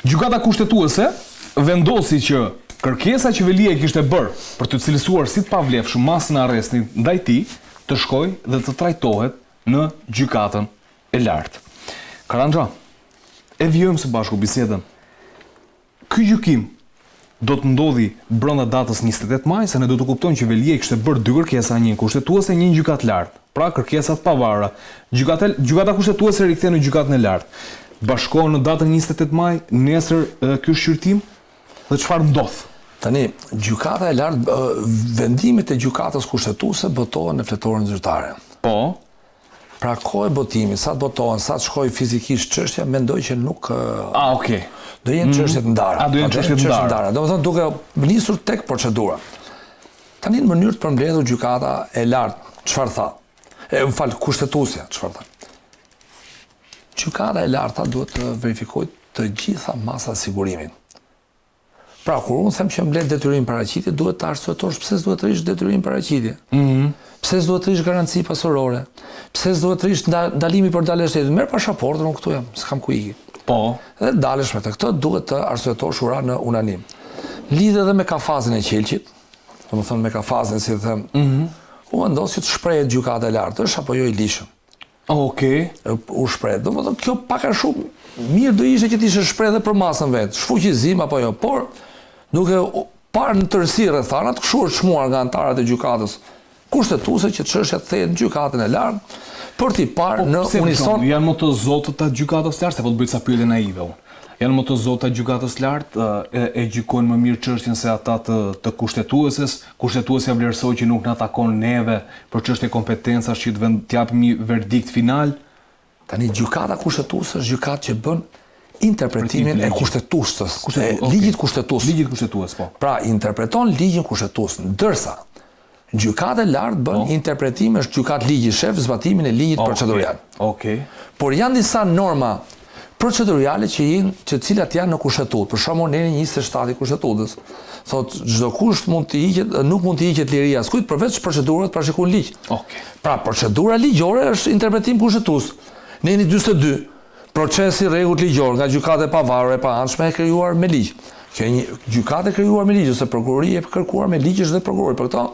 Gjykata kushtetuese vendosi që kërkesa që Velia i kishte bërë për të cilësuar si të pavlefshëm masën e arrestit ndaj tij të shkojë dhe të trajtohet në gjykatën e lartë. Karanxha, e vijojmë së bashku bisedën. Ky gjykim do të ndodhi brenda datës 28 maj, se ne do të kuptojmë që Velia kishte bërë dy kërkesa, një kushtetuese, një gjykatë lartë. Pra kërkesat pavarura. Gjykata kushtetuese rikthen në gjykatën e lartë. Bashkohen në datën 28 maj, nesër ky shqyrtim dhe çfarë ndodh? Tani, gjykata e lartë, vendimet e gjykatës kushtetuese botohen në fletoren zyrtare. Po. Pra kohë e botimit, sa të botohen, sa të shkojë fizikisht çështja, mendoj që nuk okay. Do jenë çështje të ndara. Do jenë çështje të ndara. Domethënë duke nisur tek procedura. Tani në mënyrë të përmbledhur gjykata e lartë, çfarë tha? Kushtetuesja, çfarë tha? Gjykata e larta duhet të verifikojë të gjitha masat sigurimin. Pra, kur unë them që mbledh detyrim paraqitje, duhet të arsyetosh pse s'duhet të rish detyrim paraqitje. Pse s'duhet të rish garanci pasurore? Pse s'duhet të rish ndalimi për dalë shtetit? Merr pasaportën, unë këtu jam, s'kam ku iki. Po. Dhe dalesh me të. Këtë duhet të arsyetosh ura në unanim. Lidhe edhe me kafazën e Qelqit, domethënë me kafazën, si them, u vendos që të shprehet gjykata e lartë, është apo jo i lishëm. Okej. U shpreh. Domethënë kjo pak a shumë mirë do ishte që të ishe shpreh edhe për masën vet. Shfuqizim apo jo, por duke parë në tërësi rrethanat, kështu është çmuar nga anëtarët e gjykatës kushtetuese që çështja thehet në gjykatën e lartë për t'i parë në unison. Janë më të zotët të gjykatës lartë, se po të bëj ca pyetje naive unë. Janë më të zotët të gjykatës lartë, e gjykojnë më mirë çështjen se ata të kushtetueses. Kushtetuesja vlerësoi që nuk na takon neve për çështje kompetencash që të japim një verdikt final. Tani gjykata kushtetuese është gjykatë që bën interpretimin e kushtetuesës, ligjit kushtetues. Ligjit kushtetues, po. Pra, interpreton ligjin kushtetues, ndërsa gjykata e lartë bën interpretimin, është gjykatë ligji shef, zbatimin e ligjit procedurial. Okej. Por janë disa norma proceduriale që cilat janë në kushtetutë. Për shembull, në 27 i kushtetutës thotë çdo kusht mund të hiqet, nuk mund të hiqet liria as kujt përveç procedurës parashikuar ligj. Okej. Pra, procedura ligjore është interpretim kushtetues. Në 42 procesi rregullt ligjor nga gjykata e pavarur e paanshme e krijuar me ligj. Kjo një gjykatë e krijuar me ligj ose prokuroria e kërkuar me ligj është dhe prokurori. Për këto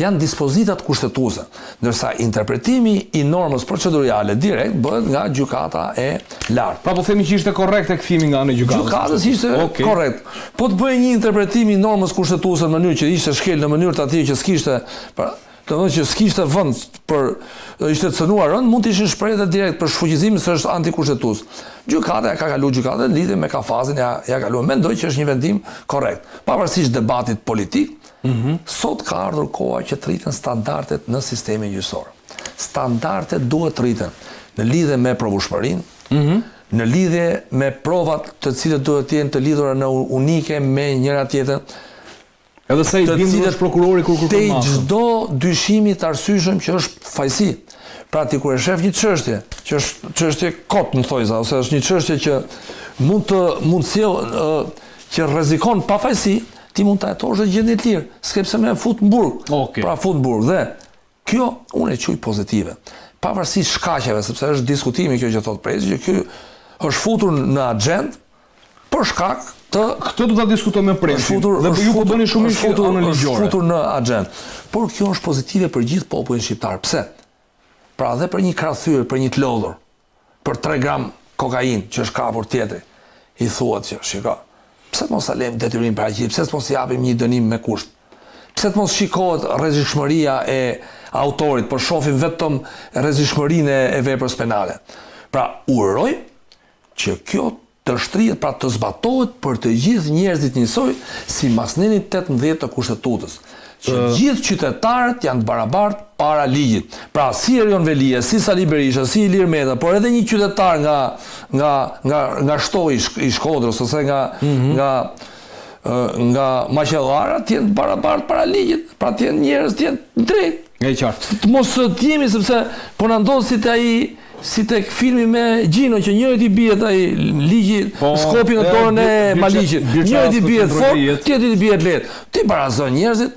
janë dispozitat kushtetuese, ndërsa interpretimi i normës procedurale direkt bëhet nga gjykata e lartë. Pra po themi që ishte korrekt kthimi nga ana e gjykatës. Gjykatës ishte korrekt. Po të bëjë një interpretim i normës kushtetuese në mënyrë që ishte shkel në mënyrë të atij që s'kishte, domethënë që s'kishte vend për ishte cënuar rënd, mund të ishin shprehje direkt për shfuqizimin se është antikushtetues. Gjykata ka kaluar gjykatën lidhje me kafazën ja kaluar. Mendoj që është një vendim korrekt. Pavarësisht debatit politik, sot ka ardhur koha që të rriten standardet në sistemin gjyqësor. Standardet duhet të rriten në lidhje me provueshmërinë, në lidhje me provat të cilët duhet të jenë të lidhura në unike me njëra tjetrën. Edhe sa i bindur është prokurori kur kërkon masën. Te çdo dyshimi të arsyeshëm që është fajsi. Pra ti kur e shef një çështje, që është çështje kot në thojza, ose është një çështje që mund sjell që rrezikon pa fajsi, ti mund ta hetosh në gjendje të lirë, s'ke me fut në burg. Pra fut në burg dhe kjo unë e quaj pozitive. Pavarësisht shkaqeve, sepse është diskutimi kjo që thot presi, që ky është futur në agjend për shkak këtë do ta diskutojmë me presin. Dhe ju po bëni shumë futur në ligjore. Futur në agjend. Por kjo është pozitive për gjithë popullin shqiptar. Pse? Pra dhe për një krathyer, për një të lodhur, për 3 gram kokainë që është kapur tjetri, i thuhet që shiko, pse të mos a lëm detyrim paraqitje, pse të mos japim një dënim me kusht? Pse të mos shikohet rrezikshmëria e autorit, por shohim vetëm rrezikshmërinë e veprës penale. Pra uroj që kjo të shtrihet, pra të zbatohet për të gjithë njerëzit njësoj si masneni 18 të kushtetutës. Që gjithë qytetarët janë të barabartë para ligjit. Pra si Erion Velia, si Sali Berisha, si Ilir Meta, por edhe një qytetar nga shtoi i Shkodrës ose nga Maqellara të jenë të barabartë para ligjit. Pra të jenë njerëz të jenë drejt. Nga i qartë. Të mos të jemi sepse po na ndodh si tek filmi me Gjino, që njëri i bie ai ligji shkopi në dorën e Maliqit. Njëri i bie fort, tjetri i bie lehtë. Ti barazon njerëzit.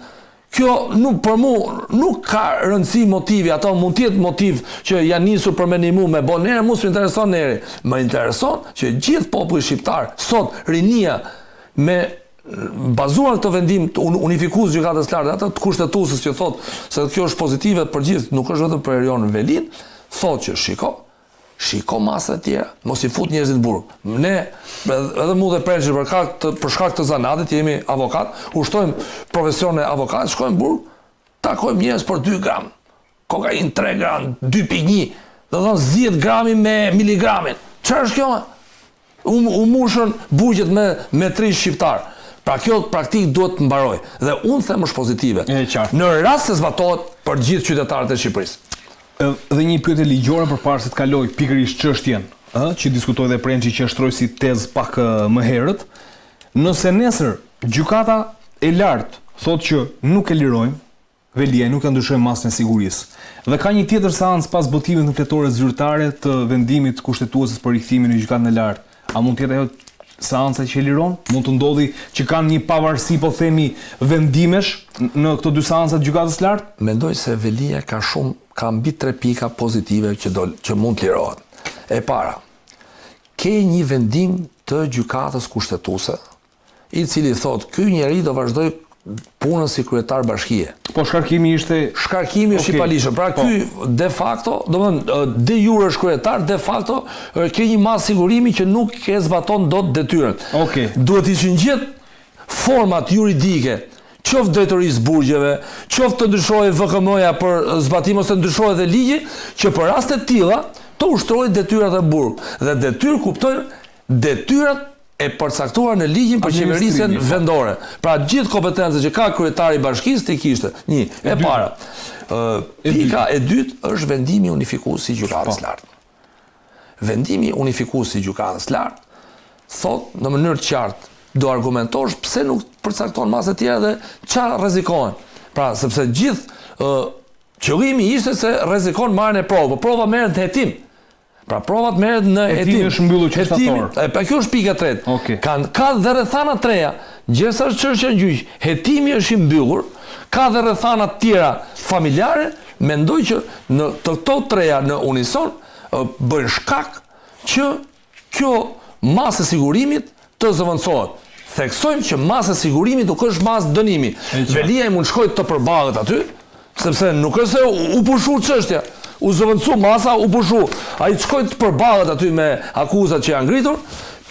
Kjo nuk për mu nuk ka rëndësi motivi, ato mund tjetë motiv që janë nisur për me një me bo nere, mu s'më intereson nere. Më intereson që gjithë populli shqiptar, sot rinia me bazuar këtë vendim unifikus gjykatës lartë, atë të kushtetuesës që thot se kjo është pozitive për gjithë, nuk është vetëm për Erion Velin, thot që shiko masat e tjera, mos i fut njerëzit burg. Ne, edhe mu dhe prejnë që për shkak të zanatit, jemi avokat, ushtojmë profesion e avokat, shkojmë burg, takojmë njerëz për 2 gram, kokain 3 gram, 2.1, dhe thonë zgjidh grami me miligramin. Çfarë është kjo? U mushën bugjet me 3 shqiptar. Pra kjo praktik duhet të mbaroj. Dhe unë them është pozitive. Në rast se zbatohet për gjithë qytetarët e Shqipërisë. Dhe një pyetje ligjore përpara se të kaloj pikërisht çështjen, që diskutoi dhe Prençi që shtroi si tezë pak më herët, nëse nesër gjykata e lartë thotë që nuk e lirojmë, Velia nuk e ndryshojmë masën e sigurisë. Dhe ka një tjetër seancë pas botimit në fletore zyrtare të vendimit kushtetuesës për rikthimin në gjykatën e lartë. A mund të jetë ajo seanca që e liron? Mund të ndodhi që kanë një pavarësi, po themi, vendimesh në këto 2 seanca të gjykatës lartë? Mendoj se Velia ka mbi 3 pika pozitive që mund të lirohet. E para, ke një vendim të gjykatës kushtetuese, i cili thotë ky njeri do vazhdoj punën si kryetar bashkie. Po shkarkimi ishte... Shkarkimi është i palishëm. Pra ky de facto, de jure është kryetar, de facto ke një masë sigurimi që nuk e zbaton dot detyrën. Duhet ishin gjithë format juridike, qoftë drejtorisë burgjeve, qoftë të ndryshojë VKM-ja për zbatim ose ndryshojë dhe ligji, që për raste të tilla të ushtrojë detyrat e burg. Dhe detyrë kuptojnë detyrat e përcaktuar në ligjin për qeverisjen vendore. Pra gjithë kompetencët që ka kryetari i bashkisë të kishte. Një, e para. Pika e dytë është vendimi unifikues i gjykatës lartë. Vendimi unifikues i gjykatës lartë thot në mënyrë të qartë do argumentosh pse nuk përcakton masë të tjera dhe çfarë rrezikohen. Pra sepse gjithë qëllimi ishte se rrezikon marrjen e provë, prova merret në hetim. Pra provat merret në hetim. Hetimi është mbyllur qytetar. Pa kjo është pika e tretë. Ka dhe rrethana treja, gjithsesi është çështja e gjyq. Hetimi është i mbyllur, ka dhe rrethana të tjera familjare, mendoj që në këto treja në unison bën shkak që kjo masë e sigurimit të zëvendësohet. Theksojmë që masë e sigurimit nuk është masë dënimi. Velia i mund shkojë të përballet aty, sepse nuk është se u pushu çështja. U zëvendësu masa, u pushu. Ai shkoi të përballet aty me akuzat që janë ngritur.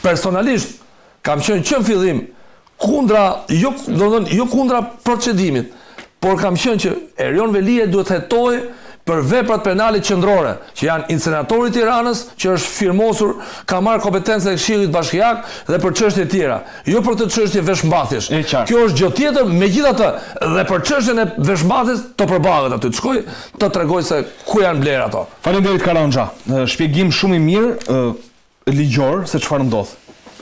Personalisht kam qenë që në fillim kundra, jo kundra procedimit, por kam qenë që Erion Velia duhet hetojë për veprat penale qendrore, që janë incenatori i Tiranës, që është firmosur, ka marrë kompetencë e Këshillit Bashkiak dhe për çështje tjera, jo për të çështje veshmbathjesh. Kjo është gjë tjetër, megjithatë, dhe për çështjen e veshmbathjes të përballet aty, të shkoj të tregoj se ku janë bler ato. Faleminderit Karanxha. Shpjegim shumë i mirë ligjor se çfarë ndodh.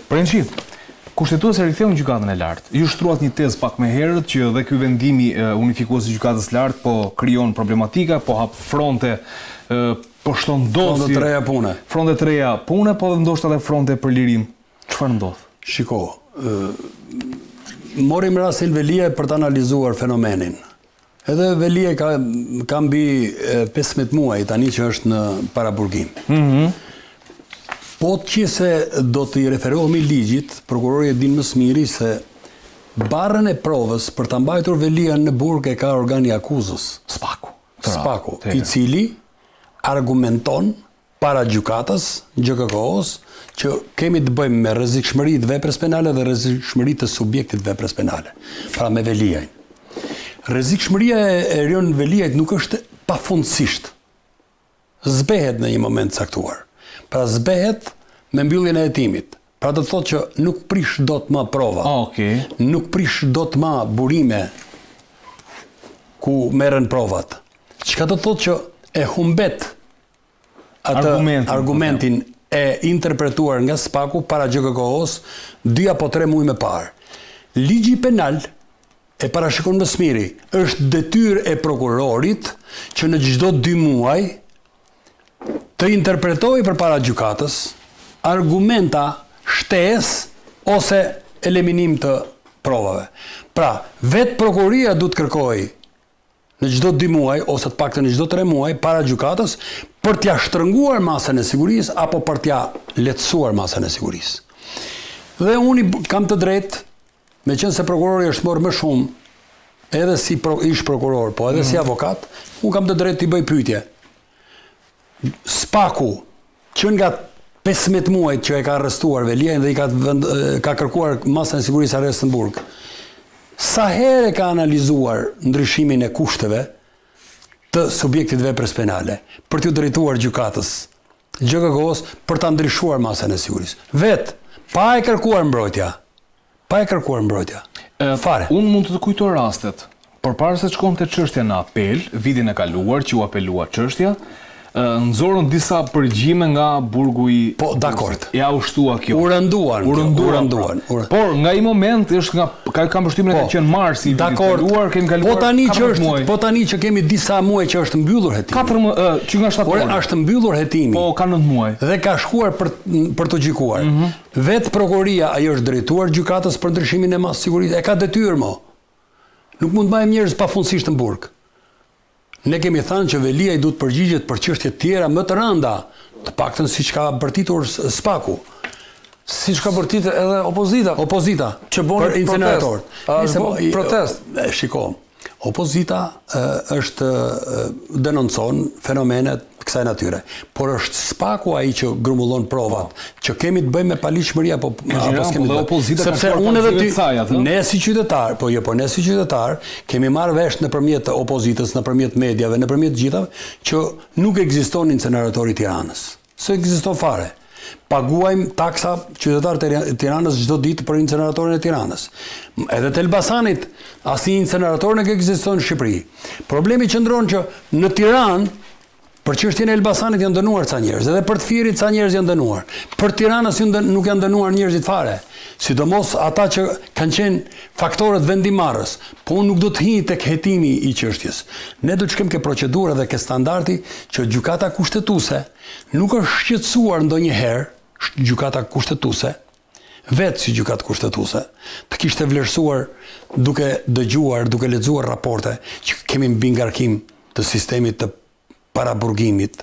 Prençi, kushtetuesi riktheu në gjykatën e lartë. Ju shtruat një tezë pak më herët që dhe ky vendimi unifikues i gjykatës së lartë po krijon problematika, po hap fronte, po shton dosje. Fronte të reja pune. Fronte të reja pune, po ndoshta edhe fronte për lirim. Çfarë ndodh? Shiko, morim rastin Velia për të analizuar fenomenin. Edhe Velia ka mbi 15 muaj tani që është në paraburgim. Po që se do të i referohemi ligjit, prokurori e din më së miri se barrën e provës për të mbajtur Velia në burg e ka organi akuzës. Spaku, i cili argumenton para gjykatës, GKK-s, që kemi të bëjmë me rrezikshmëri të veprës penale dhe rrezikshmëri të subjektit veprës penale, pra me Veliajin. Rrezikshmëria e Erion Veliajit nuk është pafundësisht. Zbehet në një moment caktuar. Pra zbehet me mbylljen e hetimit. Pra do të thotë që nuk prish dot më prova. Nuk prish dot më burime ku merren provat. Çka do të thotë që e humbet atë argumentin e interpretuar nga Spaku para GKK-s 2 apo 3 muaj më parë. Ligji penal e parashikon më së miri, është detyrë e prokurorit që në çdo 2 muaj të interpretoj për para gjykatës argumenta shtesë ose eliminim të provave. Pra, vetë prokuroria du të kërkoj në çdo 2 muaj ose të paktën në çdo 3 muaj para gjykatës për t'ia shtrënguar masën e sigurisë apo për t'ia lehtësuar masën e sigurisë. Dhe unë kam të drejtë, meqense prokurori është marrë më shumë edhe si ish prokuror, po edhe si avokat, unë kam të drejtë t'i bëj pyetje. Spaku, që nga 15 muajt që e ka arrestuar Veliajn dhe ka kërkuar masën e sigurisë arrest në burg, sa herë ka analizuar ndryshimin e kushteve të subjektit veprës penale për t'u drejtuar gjykatës GKK-s për ta ndryshuar masën e sigurisë. Vetë, pa e kërkuar mbrojtja. Fare. Unë mund të kujtoj rastet. Përpara se të shkonte çështja në apel, vitin e kaluar që u apelua çështja, nxorën disa përgjime nga burgu i... Po, dakord. Ja u shtua kjo. U rënduan. Por, nga i moment, është nga kam përshtypjen e ka qenë marsi, kemi kaluar... Po tani që kemi disa muaj që është mbyllur hetimi. Që nga 7 muaj. Është mbyllur hetimi. Po, ka 9 muaj. Dhe ka shkuar për të gjykuar. Vetë prokuroria ajo është drejtuar gjykatës për ndryshimin e masës sigurisë. E ka detyrë mo. Nuk mund të mbajmë njerëz pafundësisht në burg. Ne kemi thënë që Veliaj duhet përgjigjet për çështje të tjera më të rënda, të paktën siç ka bërtitur Spaku. Siç ka bërtitur edhe opozita. Që bën për incinerator. Protest. Shiko, opozita denoncon fenomenet kësaj natyre, por është Spaku ai që grumullon provat, që kemi të bëjmë me paligjshmëri apo s'kemi të bëjmë. Sepse unë edhe ty, ne si qytetar, kemi marrë vesh nëpërmjet opozitës, nëpërmjet mediave, nëpërmjet gjithave, që nuk ekziston incineratori i Tiranës. S'e ekziston fare. Paguajmë taksa qytetarët e Tiranës çdo ditë për inceneratorin e Tiranës. Edhe të Elbasanit, asnjë incinerator nuk ekziston në Shqipëri. Problemi qëndron që në Tiranë për çështjen e Elbasanit janë dënuar ca njerëz, edhe për të Firit ca njerëz janë dënuar. Për Tiranës nuk janë dënuar njerëzit fare. Sidomos ata që kanë qenë faktorët vendimarrës, po unë nuk do të hi tek hetimi i çështjes. Ne do të shkojmë ke procedura dhe ke standardi që gjykata kushtetuese nuk është shqetësuar ndonjëherë gjykata kushtetuese, vetë si gjykatë kushtetuese, të kishte vlerësuar duke dëgjuar, duke lexuar raporte që kemi mbi ngarkim të sistemit të paraburgimit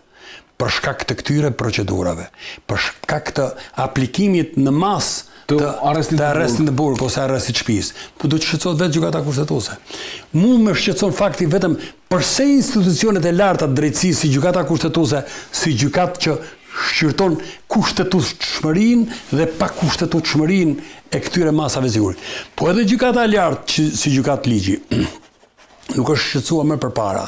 për shkak të këtyre procedurave, për shkak të aplikimit në masë të arrestit në burg ose arrestit shtëpisë. Po do të shqetësohet vetë gjykata kushtetuese. Mu më shqetëson fakti vetëm përse institucionet e larta të drejtësisë si gjykata kushtetuese, si gjykatë që shqyrton kushtetueshmërinë dhe pa kushtetueshmërinë e këtyre masave sigurisë. Po edhe gjykata e lartë si gjykatë ligji nuk është shqetësuar më përpara.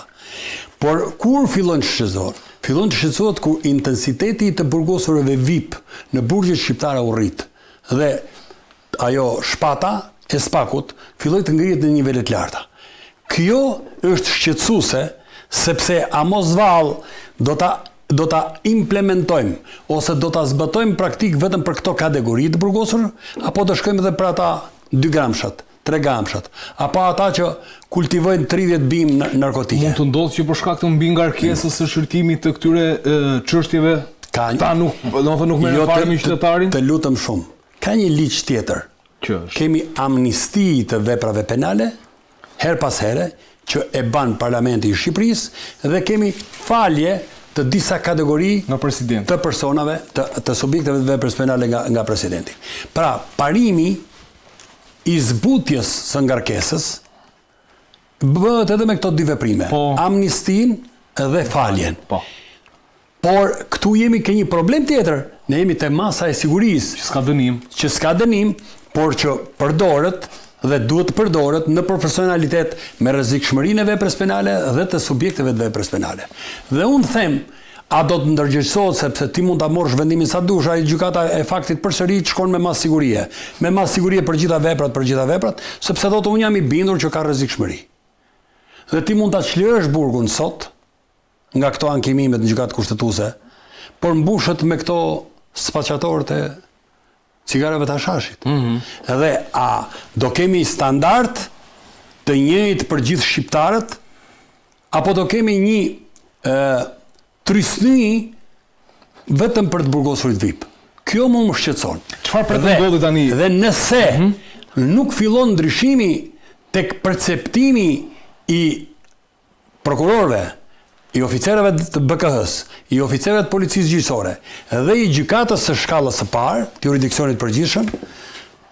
Por kur fillon të shqetësohet? Fillon të shqetësohet kur intensiteti të burgosurve VIP në burgjet shqiptare u rrit dhe ajo shpata e Spakut filloi të ngrihet në nivele të larta. Kjo është shqetësuese sepse a mos vallë do ta implementojmë ose do ta zbatojmë praktik vetëm për këto kategori të burgosur apo do shkojmë edhe për ata 2 gramshat, 3 gramshat, apo ata që kultivojnë 30 bimë narkotike. Mund të ndodhë që për shkak të mbi ngarkesës së shërtimit të këtyre çështjeve ta nuk merren fare me qytetarin? Të lutem shumë. Ka një ligj tjetër. Kemi amnisti të veprave penale her pas here që e ban Parlamenti i Shqipërisë dhe kemi falje të disa kategori të personave, të subjekteve të veprës penale nga presidenti. Pra, parimi i zbutjes së ngarkesës bëhet edhe me këto 2 veprime, amnistin dhe faljen. Por këtu jemi ke një problem tjetër, ne jemi te masa e sigurisë, që s'ka dënim, por që përdoret dhe duhet të përdoret në profesionalitet me rrezikshmërinë e veprës penale dhe të subjekteve të veprës penale. Dhe unë them, a do të ndërgjegjësohet sepse ti mund ta morësh vendimin sa dush, ai gjykata e faktit përsëri shkon me masë sigurie. Me masë sigurie për gjitha veprat, sepse thotë unë jam i bindur që ka rrezikshmëri. Dhe ti mund ta çlirësh burgun sot nga këto ankimimet në gjykatë kushtetuese, por mbushet me këto spaçatorët e cigareve të hashashit. Edhe a do kemi standard të njëjtë për gjithë shqiptarët apo do kemi një trysni vetëm për të burgosurit VIP? Kjo më shqetëson. Çfarë pretendoni tani? Dhe nëse nuk fillon ndryshimi tek perceptimi i prokurorëve, i oficerëve të BKH-s, i oficerëve të policisë gjyqësore dhe i gjykatës së shkallës së parë, të jurisdiksionit përgjithshëm,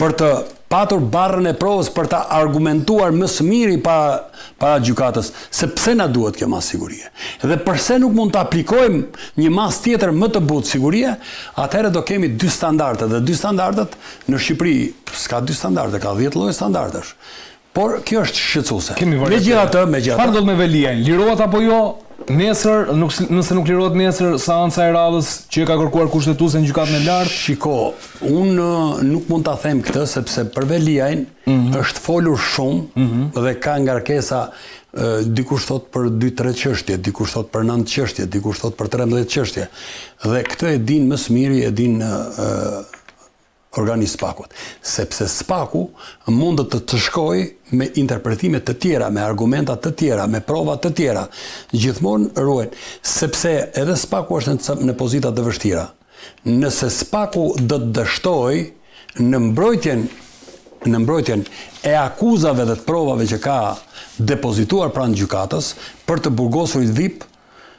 për të patur barrën e provës për të argumentuar më së miri para gjykatës se pse na duhet kjo masë sigurie. Dhe përse nuk mund të aplikojmë një masë tjetër më të butë sigurie, atëherë do kemi dy standarde, dhe dy standardet në Shqipëri s'ka dy standarde, ka 10 lloje standardesh. Por kjo është shqetësuese. Megjithatë, çfarë do me Veliajn? Lirohet apo jo? Nesër, nëse nuk lirohet nesër, seanca e radhës që ka kërkuar kushtetuese në gjykatën e lartë? Shiko, unë nuk mund ta them këtë sepse për Veliajn është folur shumë dhe ka ngarkesa, dikush thot për 2-3 çështje, dikush thot për 9 çështje, dikush thot për 13 çështje. Dhe këtë e din më së miri, e din organi Spakut, sepse Spaku mund të shkojë me interpretime të tjera, me argumenta të tjera, me prova të tjera, gjithmonë ruajnë, sepse edhe Spaku është në pozita të vështira. Nëse Spaku do të dështojë në mbrojtjen e akuzave dhe të provave që ka depozituar pranë gjykatës për të burgosurit VIP,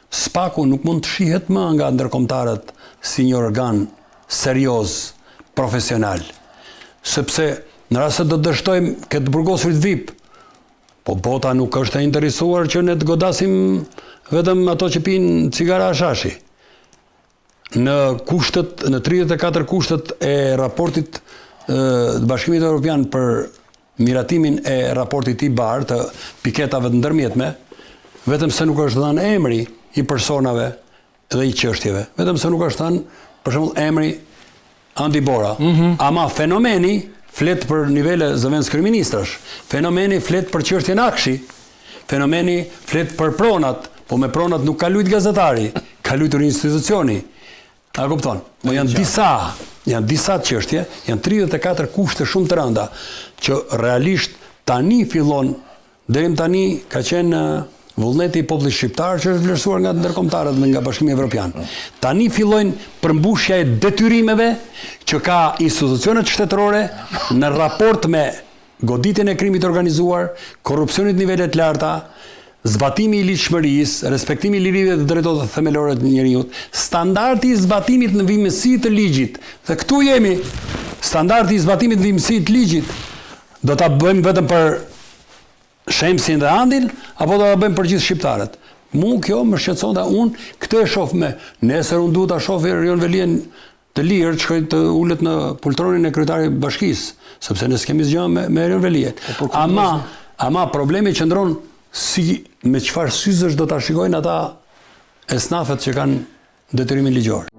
Spaku nuk mund të shihet më nga ndërkombëtarët si një organ serioz, profesional, sepse në rast se do të dështojmë këtë burgosurit VIP, po bota nuk është e interesuar që ne të godasim vetëm ato që pinë cigara hashashi. Në 34 kushtet e raportit të Bashkimit Evropian për miratimin e raportit i barë të piketave të ndërmjetme, vetëm se nuk është dhënë emri i personave dhe i çështjeve, vetëm se nuk është dhënë për shembull emri Andi Bora, ama fenomeni flet për nivele zëvendës kryeministrash, fenomeni flet për çështjen Akshi, fenomeni flet për pronat, po me pronat nuk ka lujt gazetari, ka lujtur institucioni. A kupton? Po janë disa çështje, janë 34 kushte shumë të rënda që realisht tani fillon, deri tani ka qenë vullneti i popullit shqiptar që është vlerësuar nga ndërkombëtarët dhe nga Bashkimi Evropian. Tani fillojnë përmbushja e detyrimeve që ka institucionet shtetërore në raport me goditjen e krimit organizuar, korrupsionit nivelet larta, zbatimi i ligjshmërisë, respektimi i lirive dhe drejtave themelore të njerëzit, standardi i zbatimit në vimësi të ligjit. Dhe këtu jemi, standardi i zbatimit në vimësi të ligjit, do ta bëjmë vetëm për Shemsin dhe Andin, apo do ta bëjmë për gjithë shqiptarët. Mu kjo më shqetëson dhe unë këtë e shoh me. Nesër unë duhet ta shoh Rion Veliajn të lirë, të shkoj të ulet në pultronin e kryetarit bashkisë, sepse ne s'kemi zgjë me Rion Veliajn. Ama problemi qëndron si me çfarë syzesh do ta shikojnë ata esnafët që kanë detyrimin ligjor.